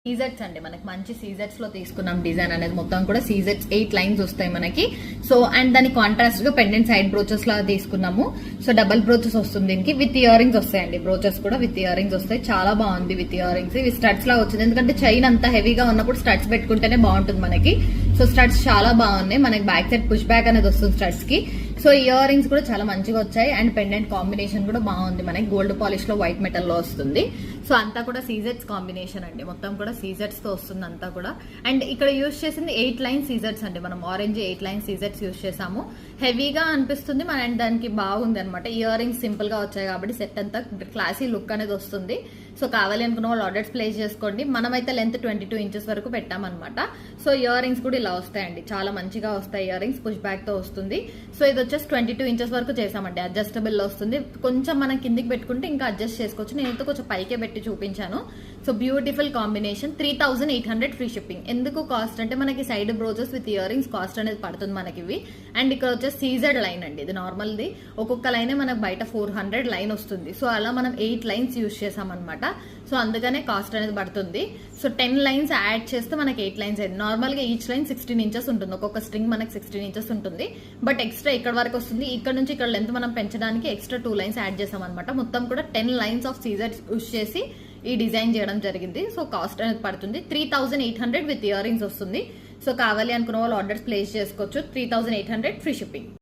సీజెట్స్ అండి, మనకి మంచి సీజెట్స్ లో తీసుకున్నాం. డిజైన్ అనేది మొత్తం కూడా సీజెట్స్ 8 లైన్స్ వస్తాయి మనకి. సో అండ్ దాని కాంట్రాస్ట్ గా పెండెంట్ సైడ్ బ్రోచెస్ లాగా తీసుకున్నాము. సో డబల్ బ్రోచెస్ వస్తుంది దీనికి, విత్ ఇయర్ రింగ్స్ వస్తాయండి. బ్రోచెస్ కూడా విత్ ఇయర్ రింగ్స్ వస్తాయి. చాలా బాగుంది విత్ ఇయర్ రింగ్స్. ఇవి స్టడ్స్ లాగా వచ్చింది, ఎందుకంటే చైన్ అంతా హెవీగా ఉన్నప్పుడు స్టడ్స్ పెట్టుకుంటేనే బాగుంటుంది మనకి. సో స్టడ్స్ చాలా బాగున్నాయి. మనకి బ్యాక్ సైడ్ పుష్ బ్యాక్ అనేది వస్తుంది స్టడ్స్ కి. సో ఇయర్ రింగ్స్ కూడా చాలా మంచిగా వచ్చాయి. అండ్ పెండెంట్ కాంబినేషన్ కూడా బాగుంది. మనకి గోల్డ్ పాలిష్ లో వైట్ మెటల్ లో వస్తుంది. సో అంతా కూడా సీజెట్స్ కాంబినేషన్ అండి, మొత్తం కూడా సీజెట్స్ తో వస్తుంది అంతా కూడా. అండ్ ఇక్కడ యూజ్ చేసింది 8 లైన్ సీజెట్స్ అండి. మనం ఆరెంజ్ 8 లైన్ సీజెట్స్ యూజ్ చేసాము. హెవీగా అనిపిస్తుంది మన, అండ్ దానికి బాగుంది అనమాట. ఇయర్ రింగ్స్ సింపుల్ గా వచ్చాయి కాబట్టి సెట్ అంతా క్లాసీ లుక్ అనేది వస్తుంది. సో కావాలి అనుకున్న వాళ్ళు ఆర్డర్స్ ప్లేస్ చేసుకోండి. మనమైతే లెంత్ 22 ఇంచెస్ వరకు పెట్టామన్నమాట. సో ఇయర్ రింగ్స్ కూడా ఇలా వస్తాయండి, చాలా మంచిగా వస్తాయి. ఇయర్ రింగ్స్ పుష్ బ్యాక్ తో వస్తుంది. సో ఇది వచ్చేసి 22 ఇంచెస్ వరకు చేసామండి. అడ్జస్టబుల్ లో వస్తుంది. కొంచెం మనం కిందికి పెట్టుకుంటే ఇంకా అడ్జస్ట్ చేసుకోవచ్చు. నేనైతే కొంచెం పైకే పెట్టి చూపించాను. So beautiful combination. 3800 free shipping. ఎందుకు కాస్ట్ అంటే మనకి side brooches with ear rings cost అనేది పడుతుంది మనకి ఇవి. అండ్ ఇక్కడ వచ్చేసి సీజెడ్ లైన్ అండి, ఇది నార్మల్ ది. ఒక్కొక్క లైనే మనకు బయట 400 లైన్ వస్తుంది. సో అలా మనం 8 లైన్స్ యూజ్ చేసామన్నమాట. సో అందుకనే కాస్ట్ అనేది పడుతుంది. సో 10 లైన్స్ యాడ్ చేస్తే మనకి 8 లైన్స్ అయింది. నార్మల్ గా ఈచ్ లైన్ 16 ఇంచెస్ ఉంటుంది. ఒక్కొక్క స్ట్రింగ్ మనకి 16 ఇంచెస్ ఉంటుంది. బట్ ఎక్స్ట్రా ఇక్కడ వరకు వస్తుంది. ఇక్కడ నుంచి ఇక్కడ లెంత్ మనం పెంచడానికి ఎక్స్ట్రా 2 లైన్స్ యాడ్ చేసాం అనమాట. మొత్తం కూడా 10 లైన్స్ ఆఫ్ సీజర్స్ యూజ్ చేసి ఈ డిజైన్ చేయడం జరిగింది. సో కాస్ట్ అనేది పడుతుంది 3800 విత్ ఇయర్ రింగ్స్ వస్తుంది. సో కావాలి అనుకున్న వాళ్ళు ఆర్డర్స్ ప్లేస్ చేసుకోవచ్చు. 3800 ఫ్రీ షిప్పింగ్.